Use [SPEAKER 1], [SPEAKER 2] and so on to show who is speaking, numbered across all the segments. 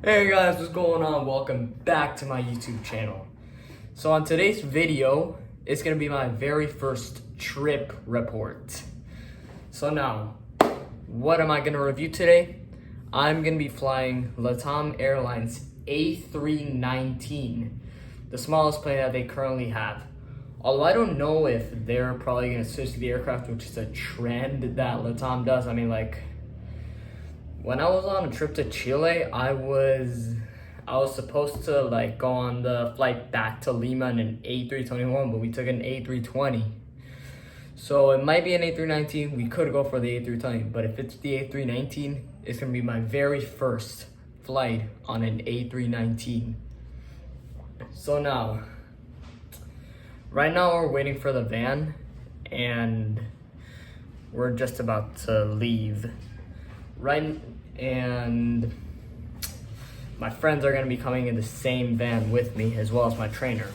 [SPEAKER 1] Hey guys, what's going on? Welcome back to my YouTube channel. So on today's video, it's gonna be my very first trip report. So now, what am I gonna review today? I'm gonna be flying Latam Airlines a319, the smallest plane that they currently have. Although I don't know if they're probably gonna switch to the aircraft, which is a trend that Latam does. I mean, like, when I was on a trip to Chile, I was supposed to like go on the flight back to Lima in an A321, but we took an A320. So it might be an A319. We could go for the A320, but if it's the A319, it's gonna be my very first flight on an A319. So now, right now we're waiting for the van, and we're just about to leave. And my friends are gonna be coming in the same van with me, as well as my trainer.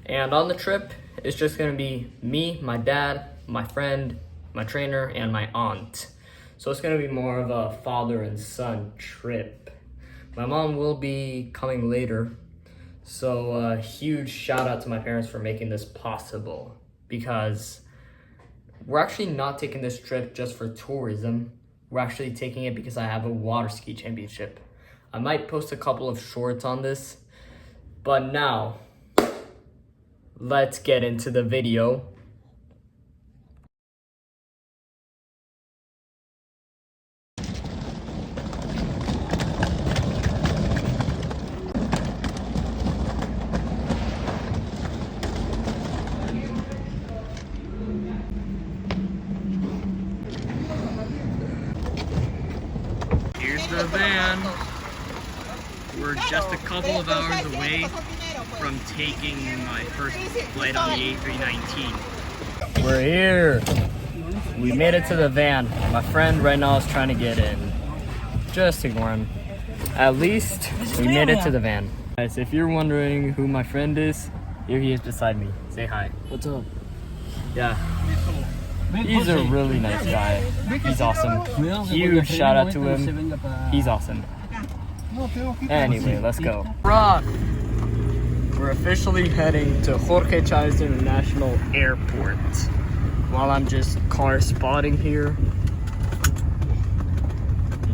[SPEAKER 1] And on the trip, it's just gonna be me, my dad, my friend, my trainer, and my aunt. So it's gonna be more of a father and son trip. My mom will be coming later. So a huge shout out to my parents for making this possible, because we're actually not taking this trip just for tourism. We're actually taking it because I have a water ski championship. I might post a couple of shorts on this, but now let's get into the video. The van. We're just a couple of hours away from taking my first flight on the A319. We're here. We made it to the van. My friend right now is trying to get in. Just ignore him. At least we made it to the van. Guys, if you're wondering who my friend is, here he is beside me. Say hi.
[SPEAKER 2] What's up?
[SPEAKER 1] Yeah. He's a really nice guy. He's awesome. Huge shout out to him. He's awesome. Anyway, let's go. Rock! We're officially heading to Jorge Chávez International Airport. While I'm just car spotting here.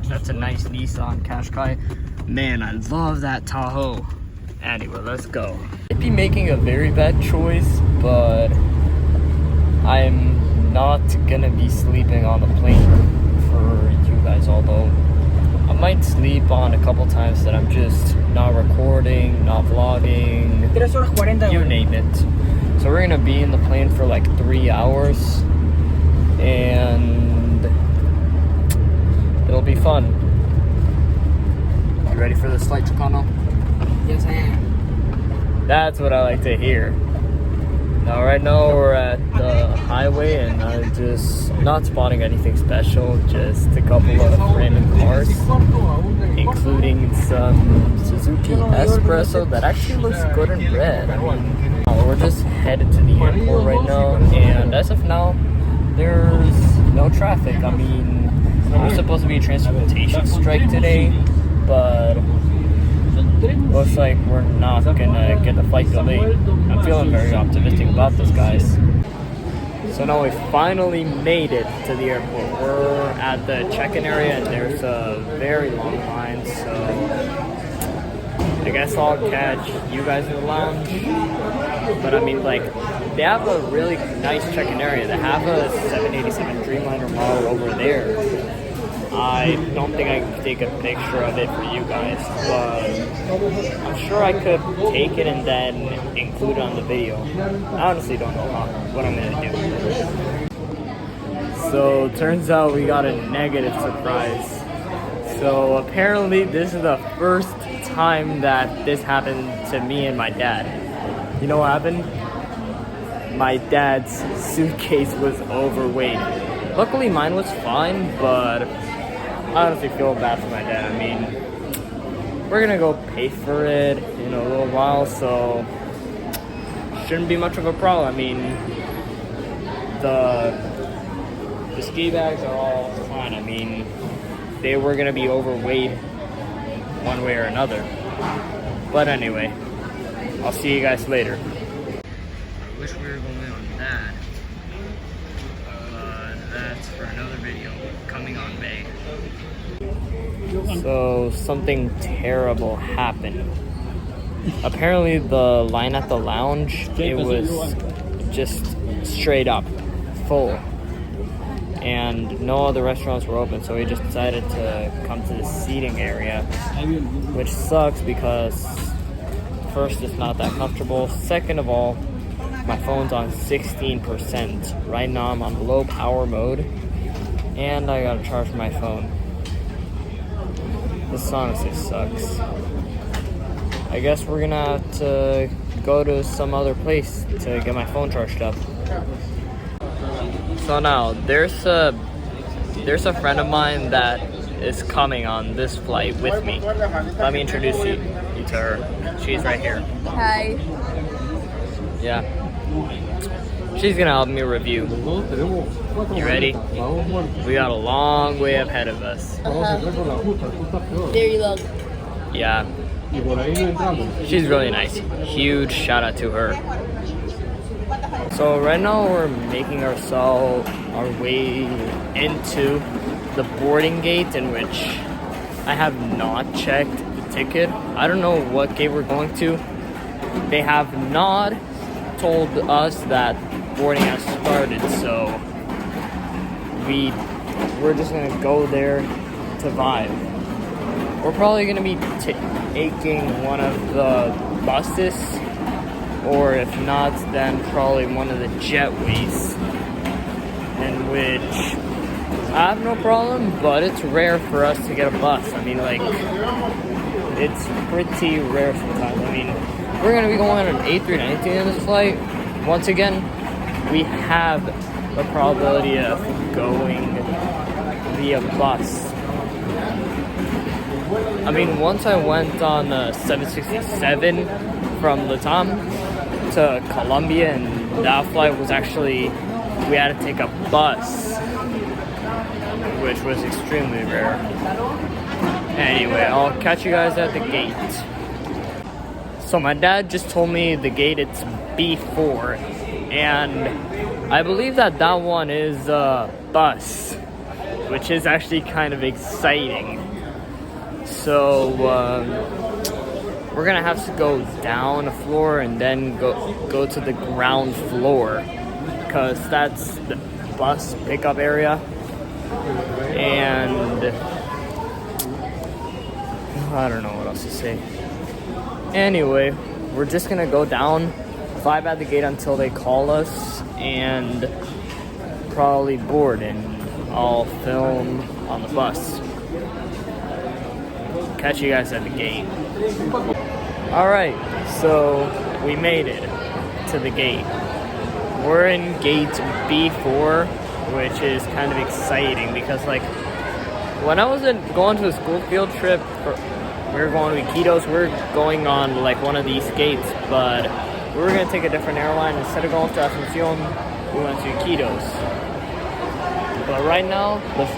[SPEAKER 1] That's a nice Nissan Qashqai. Man, I love that Tahoe. Anyway, let's go. I'd be making a very bad choice, but I'm not gonna be sleeping on the plane for you guys, although I might sleep on a couple times that I'm just not recording, not vlogging, you name it. So we're gonna be in the plane for like 3 hours, and it'll be fun. You ready for this flight, Chicano?
[SPEAKER 2] Yes, I am.
[SPEAKER 1] That's what I like to hear. Now, right now we're at the highway, and I'm just not spotting anything special, just a couple of random cars, including some Suzuki Espresso that actually looks good in red. I mean, we're just headed to the airport right now, and as of now, there's no traffic. I mean, there's supposed to be a transportation strike today, but looks like we're not gonna get the flight delayed. I'm feeling very optimistic about this, guys. So now we finally made it to the airport. We're at the check-in area, and there's a very long line, so I guess I'll catch you guys in the lounge. But I mean, like, they have a really nice check-in area. They have a 787 Dreamliner model over there. I don't think I can take a picture of it for you guys, but I'm sure I could take it and then include it on the video. I honestly don't know what I'm gonna do. So turns out we got a negative surprise. So apparently this is the first time that this happened to me and my dad. You know what happened? My dad's suitcase was overweight. Luckily mine was fine, but I honestly feel bad for my dad. I mean, we're gonna go pay for it in a little while, so shouldn't be much of a problem. I mean, the ski bags are all fine. I mean, they were gonna be overweight one way or another. But anyway, I'll see you guys later. I wish we were going on that, but that's for another video coming on May. So something terrible happened. Apparently the line at the lounge, it was just straight up full, and no other restaurants were open, so we just decided to come to the seating area, which sucks because first, it's not that comfortable. Second of all, my phone's on 16%. Right now I'm on low power mode, and I gotta charge my phone. This honestly sucks. I guess we're gonna have to go to some other place to get my phone charged up. So now, there's a friend of mine that is coming on this flight with me. Let me introduce you to her. She's right here.
[SPEAKER 3] Hi.
[SPEAKER 1] Yeah. She's gonna help me review. You ready? We got a long way ahead of us.
[SPEAKER 3] There you look.
[SPEAKER 1] Yeah. She's really nice. Huge shout out to her. So right now we're making our way into the boarding gate, in which I have not checked the ticket. I don't know what gate we're going to. They have not told us that boarding has started, so we're just gonna go there to vibe. We're probably gonna be taking one of the buses, or if not, then probably one of the jetways, in which I have no problem, but it's rare for us to get a bus. I mean, like, it's pretty rare sometimes. I mean, we're gonna be going on an a319 in this flight. Once again, we have the probability of going via bus. I mean, once I went on a 767 from Latam to Colombia, and that flight was actually, we had to take a bus, which was extremely rare. Anyway, I'll catch you guys at the gate. So my dad just told me the gate, it's B4, and I believe that one is a bus, which is actually kind of exciting. So we're gonna have to go down a floor and then go to the ground floor, because that's the bus pickup area. And I don't know what else to say. Anyway, we're just gonna go down, vibe at the gate until they call us, and probably board, and I'll film on the bus. Catch you guys at the gate. Alright, so we made it to the gate. We're in gate B4, which is kind of exciting because, like, when I was going to a school field trip, we were going to Iquitos, we were going on like one of these gates, but we were going to take a different airline. Instead of going to Asuncion, we went to Iquitos. But right now, there's a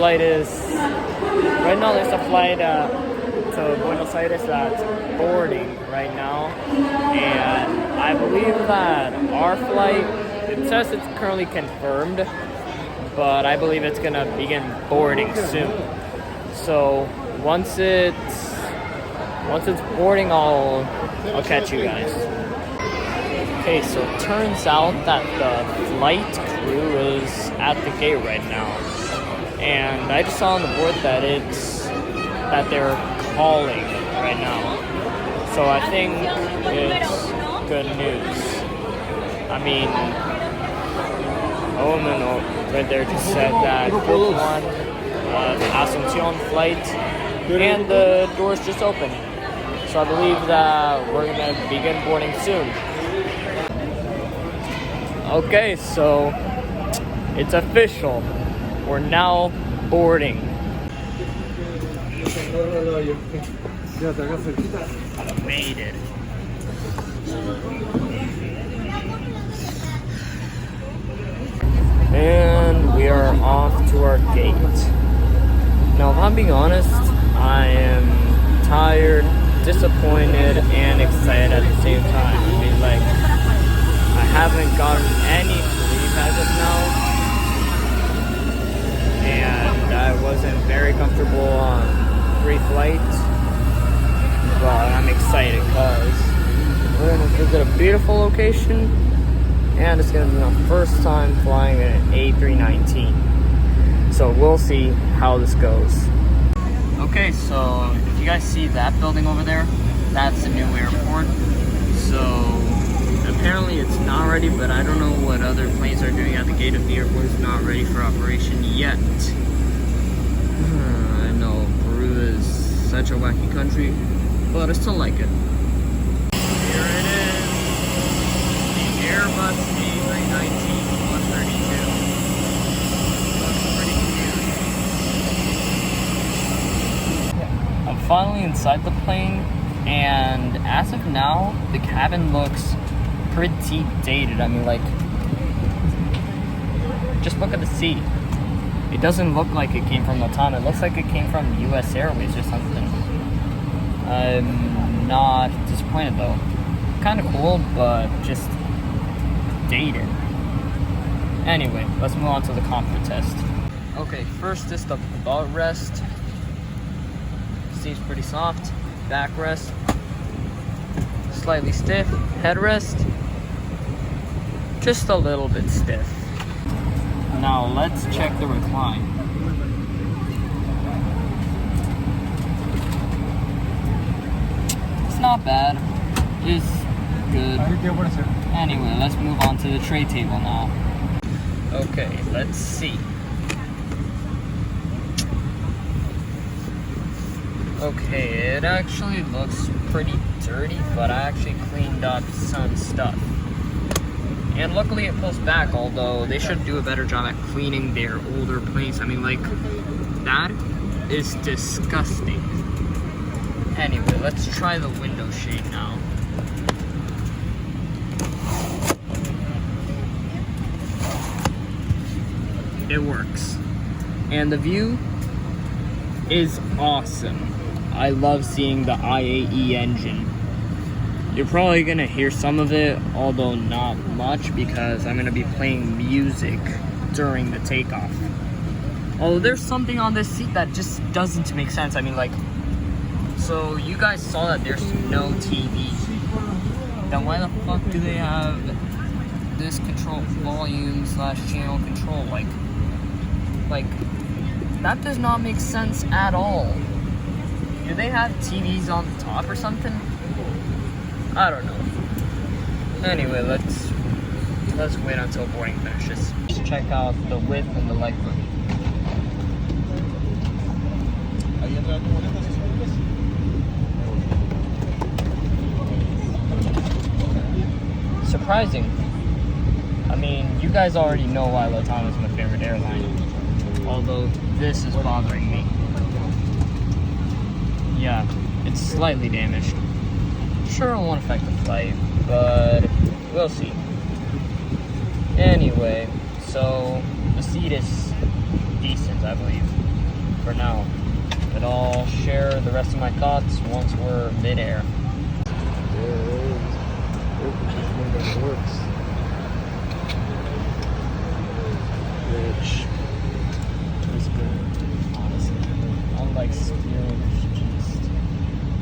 [SPEAKER 1] flight to Buenos Aires that's boarding right now, and I believe that our flight, it says it's currently confirmed, but I believe it's gonna begin boarding soon. So once it's boarding, I'll catch you guys. Okay, so it turns out that the flight crew is at the gate right now, and I just saw on the board that they're calling right now. So I think it's good news. I mean, Omen right there just said that group 1 Asuncion flight, and the doors just opened. So I believe that we're gonna begin boarding soon. Okay, so it's official. We're now boarding. Made it. And we are off to our gate. Now, if I'm being honest, I am tired. disappointed and excited at the same time. I mean, like, I haven't gotten any sleep as of now, and I wasn't very comfortable on pre-flight, but I'm excited because we're gonna visit a beautiful location, and it's gonna be my first time flying an A319. So we'll see how this goes. Okay, so if you guys see that building over there, that's the new airport. So apparently it's not ready, but I don't know what other planes are doing at the gate of the airport. It's not ready for operation yet. I know Peru is such a wacky country, but I still like it. Here it is, the Airbus A319-132. Looks pretty cute. I'm finally inside the plane, and as of now, the cabin looks pretty dated. I mean, like, just look at the seat. It doesn't look like it came from Latam. It looks like it came from US Airways or something. I'm not disappointed though. Kind of cool, but just dated. Anyway, let's move on to the comfort test. Okay, first is the belt rest. Seems pretty soft. Backrest, slightly stiff. Headrest, just a little bit stiff. Now let's check the recline. It's not bad. It's good. Anyway, let's move on to the tray table now. Okay, let's see. Okay, it actually looks pretty dirty, but I actually cleaned up some stuff. And luckily it pulls back, although they should do a better job at cleaning their older planes. I mean, like, that is disgusting. Anyway, let's try the window shade now. It works. And the view is awesome. I love seeing the IAE engine. You're probably gonna hear some of it, although not much, because I'm gonna be playing music during the takeoff. Although there's something on this seat that just doesn't make sense. I mean, like, so you guys saw that there's no TV. Then why the fuck do they have this control volume / channel control? Like, that does not make sense at all. Do they have TVs on the top or something? I don't know. Anyway, let's wait until boarding finishes. Let's check out the width and the leg room. Surprising. I mean, you guys already know why Latam is my favorite airline. Although this is bothering me. Yeah, it's slightly damaged. Sure, it won't affect the flight, but we'll see. Anyway, so the seat is decent, I believe, for now. But I'll share the rest of my thoughts once we're mid-air. Works. Which is good, honestly. Unlike Spirit, which just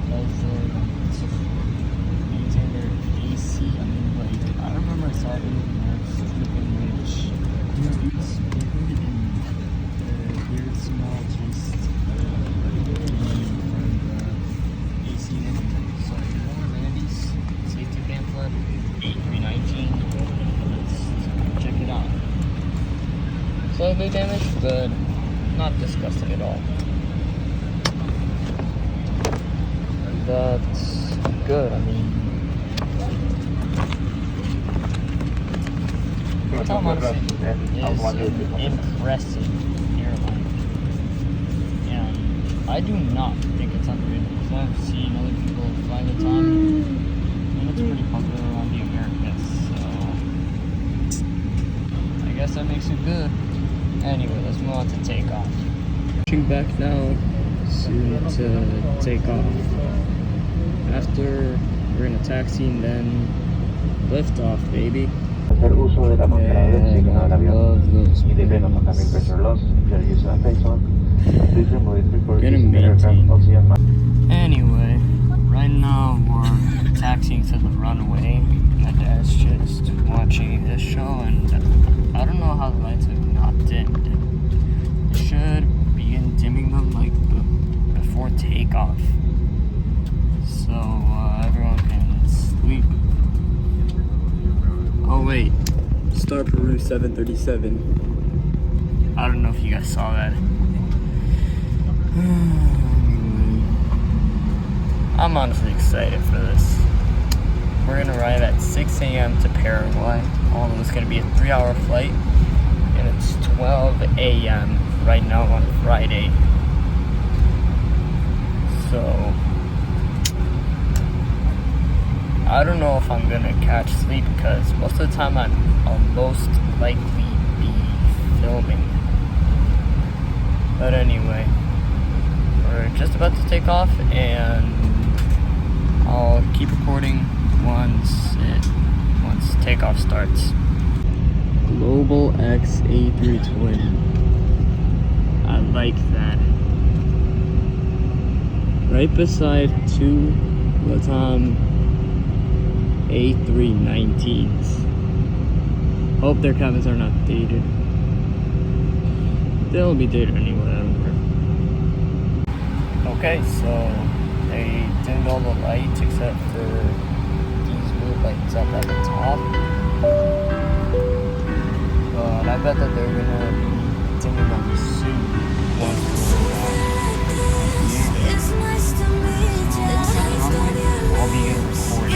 [SPEAKER 1] doesn't maintain their AC. I mean, like, I remember I saw it in which it's very small, just AC engine. So if you want Randy's safety pamphlet, A319, let's check it out. Slightly damaged, but not disgusting at all. That's good. I mean, Latam honestly is an impressive airline, and I do not think it's underrated because I've seen other people fly Latam, and it's pretty popular around the Americas. So I guess that makes it good. Anyway, let's move on to takeoff. Pushing back now, soon to take off. After we're gonna taxi and then lift off, baby.
[SPEAKER 4] Hacer uso de la máscara del signo del avión y depending on cabin pressure loss, your use of face on. Please remove it before using the aircraft oxygen mask.
[SPEAKER 1] Anyway, right now we're taxiing to the runway. My dad's just watching this show, and I don't know how the lights have not dimmed. It should begin dimming them like before takeoff, so everyone can sleep. Oh wait, Star Peru 737. I don't know if you guys saw that. I'm honestly excited for this. We're gonna arrive at 6 a.m. to Paraguay, although it's gonna be a 3-hour flight, and it's 12 a.m. right now on Friday. So, I don't know if I'm gonna catch sleep because most of the time I'll most likely be filming. But anyway, we're just about to take off, and I'll keep recording once takeoff starts. Global X A320. I like that. Right beside two Latam a319s. Hope their cabins are not dated. They'll be dated anyway, I don't care. Okay, so they dimmed all the lights except for these blue lights up at the top. But I bet that they're gonna be dimming them soon once we're I'll be recording.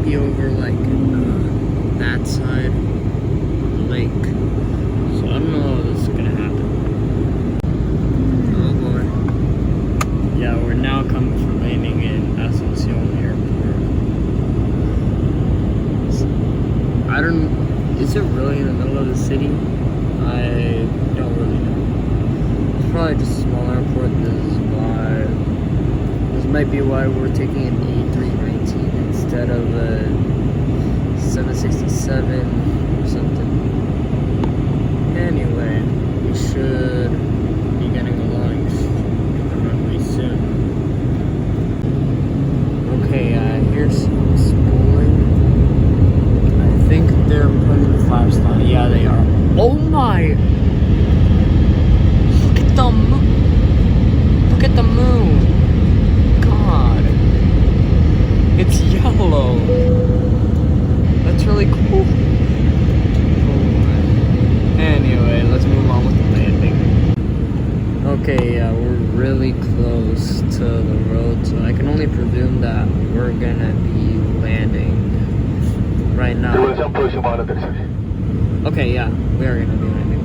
[SPEAKER 1] be over like that side of the lake. So I don't know how this is gonna happen. Oh boy. Yeah, we're now coming for landing in Asuncion Airport. I don't. Is it really in the middle of the city? I don't really know. It's probably just a small airport. This might be why we're taking an a319 instead of a 767 or something. Anyway, we should be getting along the runway soon. Okay, here's some spooling. I think they're putting the flaps on. Yeah, they are. Oh my! Look at the moon! Look at the moon! God! It's yellow! That's really cool. Oh my. Anyway, let's move on with the landing. Okay, yeah, we're really close to the road, so I can only presume that we're gonna be landing right now. Okay, yeah, we are gonna be landing.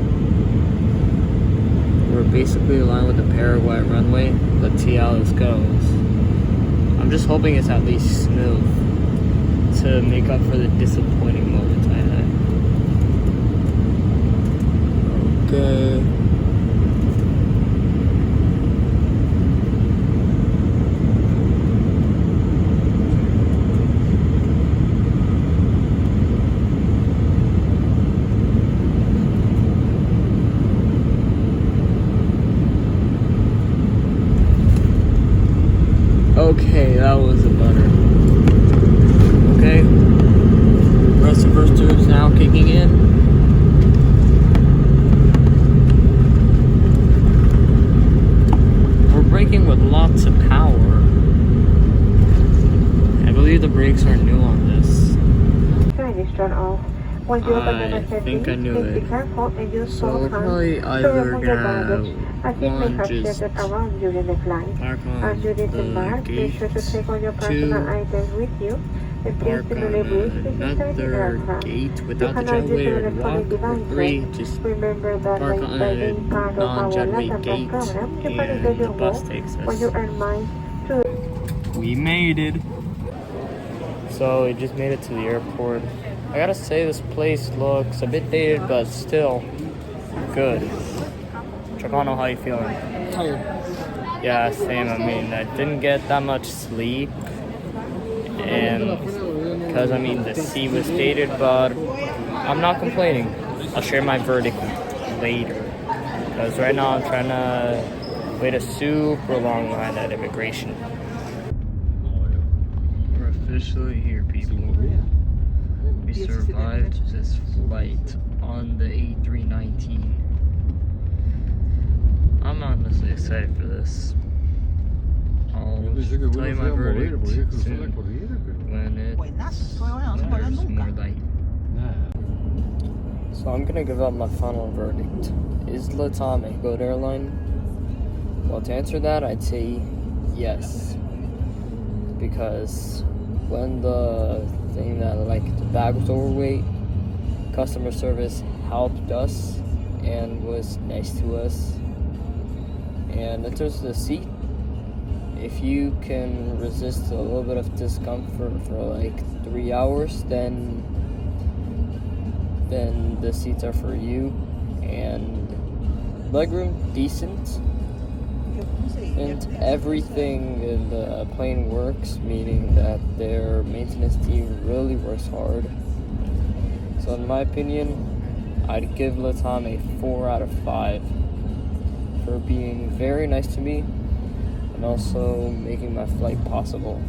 [SPEAKER 1] We're basically aligned with the Paraguay runway. Let's see how this goes. I'm just hoping it's at least smooth to make up for the disappointing moments I had. Okay. Okay, that was a butter. Okay. Rest of first tubes now kicking in. We're braking with lots of power. I believe the brakes are new on this. I think I knew it. So we're probably either gonna just park on the gate, 2 park on another gate, without the jetway or walk, or 3, just park on a non-jetway gate and the bus takes us. We made it! So we just made it to the airport. I gotta say, this place looks a bit dated, but still good. Chacano, how you feeling?
[SPEAKER 2] Tired.
[SPEAKER 1] Yeah, same. I mean, I didn't get that much sleep, and because I mean the sea was dated, but I'm not complaining. I'll share my verdict later, because right now I'm trying to wait a super long line at immigration. We're officially here, people. We survived this flight on the a319. I'm honestly excited for this. I'll tell you my verdict soon when there's more light. So I'm gonna give out my final verdict. Is Latam a good airline? Well, to answer that, I'd say yes. Because when the thing that the bag was overweight, customer service helped us and was nice to us. And in terms of the seat, if you can resist a little bit of discomfort for 3 hours, then the seats are for you. And legroom, decent. And everything in the plane works, meaning that their maintenance team really works hard. So in my opinion, I'd give Latam a 4 out of 5 for being very nice to me and also making my flight possible.